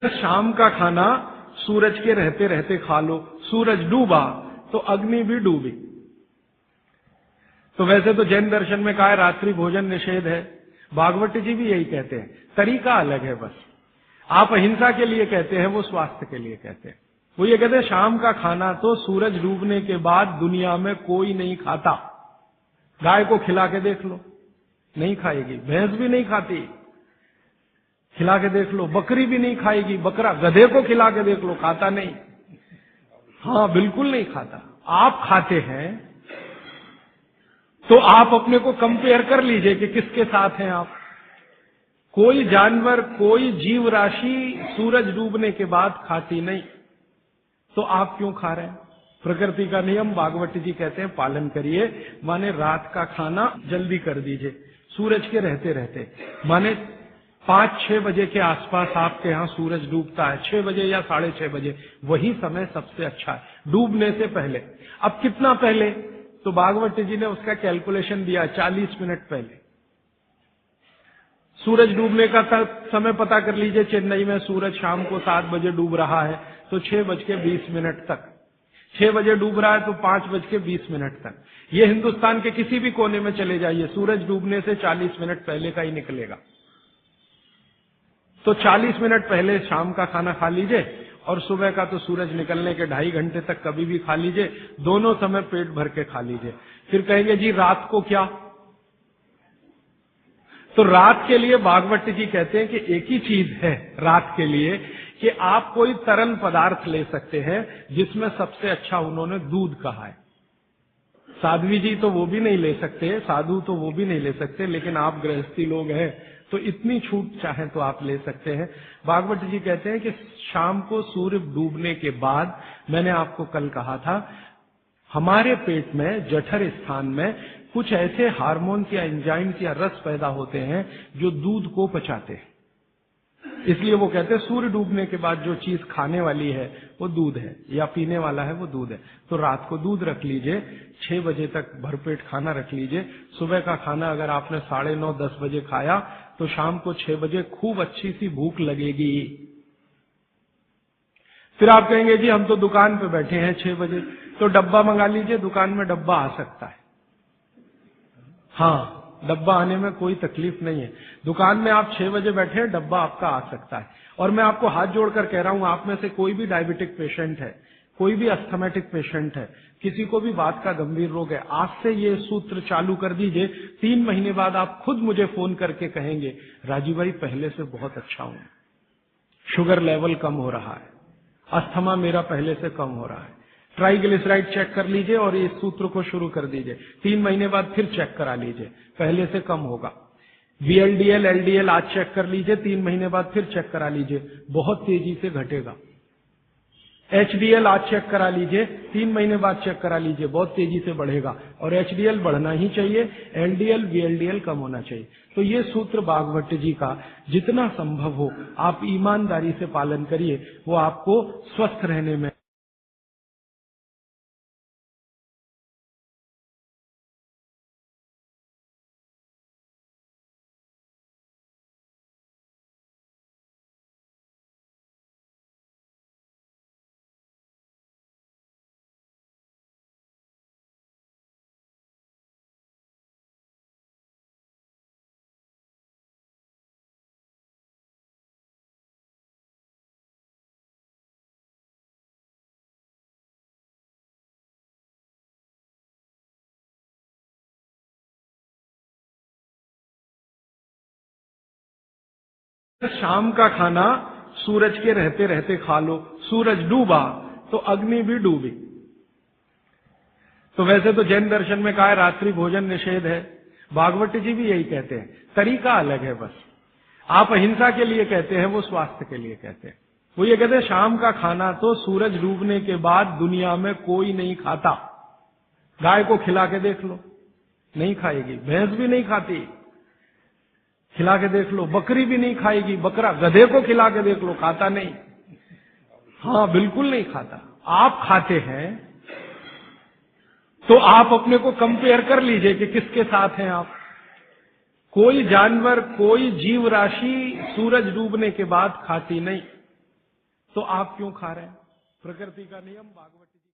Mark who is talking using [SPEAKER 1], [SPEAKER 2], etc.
[SPEAKER 1] शाम का खाना सूरज के रहते रहते खा लो, सूरज डूबा तो अग्नि भी डूबी। तो वैसे तो जैन दर्शन में कहा है रात्रि भोजन निषेध है, भागवत जी भी यही कहते हैं, तरीका अलग है बस। आप अहिंसा के लिए कहते हैं, वो स्वास्थ्य के लिए कहते हैं। वो ये कहते हैं शाम का खाना तो सूरज डूबने के बाद दुनिया में कोई नहीं खाता। गाय को खिला के देख लो, नहीं खाएगी। भैंस भी नहीं खाती, खिला के देख लो। बकरी भी नहीं खाएगी, बकरा गधे को खिला के देख लो, खाता नहीं। हाँ, बिल्कुल नहीं खाता। आप खाते हैं तो आप अपने को कंपेयर कर लीजिए कि किसके साथ हैं आप। कोई जानवर, कोई जीव राशि सूरज डूबने के बाद खाती नहीं, तो आप क्यों खा रहे हैं? प्रकृति का नियम भागवत जी कहते हैं पालन करिए। माने रात का खाना जल्दी कर दीजिए, सूरज के रहते रहते। माने 5-6 बजे के आसपास आपके यहां सूरज डूबता है, 6 बजे या 6:30 बजे, वही समय सबसे अच्छा है डूबने से पहले। अब कितना पहले? तो भागवत जी ने उसका कैलकुलेशन दिया, 40 मिनट पहले। सूरज डूबने का समय पता कर लीजिए। चेन्नई में सूरज शाम को 7 बजे डूब रहा है, तो 6:20 तक। 6 बजे डूब रहा है तो 5:20 तक। ये हिंदुस्तान के किसी भी कोने में चले जाइए, सूरज डूबने से 40 मिनट पहले का ही निकलेगा। तो 40 मिनट पहले शाम का खाना खा लीजिए, और सुबह का तो सूरज निकलने के 2.5 घंटे तक कभी भी खा लीजिए। दोनों समय पेट भर के खा लीजिए। फिर कहेंगे जी रात को क्या? तो रात के लिए भागवत जी कहते हैं कि एक ही चीज है रात के लिए, कि आप कोई तरल पदार्थ ले सकते हैं, जिसमें सबसे अच्छा उन्होंने दूध कहा है। साध्वी जी तो वो भी नहीं ले सकते, साधु तो वो भी नहीं ले सकते, लेकिन आप गृहस्थी लोग हैं तो इतनी छूट चाहे तो आप ले सकते हैं। भागवत जी कहते हैं कि शाम को सूर्य डूबने के बाद, मैंने आपको कल कहा था, हमारे पेट में जठर स्थान में कुछ ऐसे हार्मोन्स या एंजाइम्स या रस पैदा होते हैं जो दूध को पचाते हैं। इसलिए वो कहते हैं सूर्य डूबने के बाद जो चीज खाने वाली है वो दूध है, या पीने वाला है वो दूध है। तो रात को दूध रख लीजिए, 6 बजे तक भरपेट खाना रख लीजिए। सुबह का खाना अगर आपने 9:30-10 बजे खाया, तो शाम को 6 बजे खूब अच्छी सी भूख लगेगी। फिर आप कहेंगे जी हम तो दुकान पे बैठे हैं 6 बजे, तो डब्बा मंगा लीजिए, दुकान में डब्बा आ सकता है। हाँ, डब्बा आने में कोई तकलीफ नहीं है। दुकान में आप 6 बजे बैठे हैं, डब्बा आपका आ सकता है। और मैं आपको हाथ जोड़कर कह रहा हूं, आप में से कोई भी डायबिटिक पेशेंट है, कोई भी अस्थमेटिक पेशेंट है, किसी को भी बात का गंभीर रोग है, आज से ये सूत्र चालू कर दीजिए। 3 महीने बाद आप खुद मुझे फोन करके कहेंगे राजीव भाई पहले से बहुत अच्छा हूं, शुगर लेवल कम हो रहा है, अस्थमा मेरा पहले से कम हो रहा है। ट्राइग्लिसराइड चेक कर लीजिए और इस सूत्र को शुरू कर दीजिए। 3 महीने बाद फिर चेक करा लीजिए, पहले से कम होगा। VLDL, LDL आज चेक कर लीजिए, 3 महीने बाद फिर चेक करा लीजिए, बहुत तेजी से घटेगा। HDL आज चेक करा लीजिए, 3 महीने बाद चेक करा लीजिए, बहुत तेजी से बढ़ेगा। और HDL बढ़ना ही चाहिए, LDL, VLDL कम होना चाहिए। तो ये सूत्र भागवत जी का जितना संभव हो आप ईमानदारी से पालन करिए, वो आपको स्वस्थ रहने में शाम का खाना सूरज के रहते रहते खा लो, सूरज डूबा तो अग्नि भी डूबी। तो वैसे तो जैन दर्शन में कहा है रात्रि भोजन निषेध है, भागवत जी भी यही कहते हैं, तरीका अलग है बस। आप अहिंसा के लिए कहते हैं, वो स्वास्थ्य के लिए कहते हैं। वो ये कहते हैं शाम का खाना तो सूरज डूबने के बाद दुनिया में कोई नहीं खाता। गाय को खिला के देख लो, नहीं खाएगी। भैंस भी नहीं खाती, खिला के देख लो। बकरी भी नहीं खाएगी, बकरा गधे को खिला के देख लो, खाता नहीं। हाँ, बिल्कुल नहीं खाता। आप खाते हैं तो आप अपने को कंपेयर कर लीजिए कि किसके साथ हैं आप। कोई जानवर, कोई जीव राशि सूरज डूबने के बाद खाती नहीं, तो आप क्यों खा रहे हैं? प्रकृति का नियम भागवत जी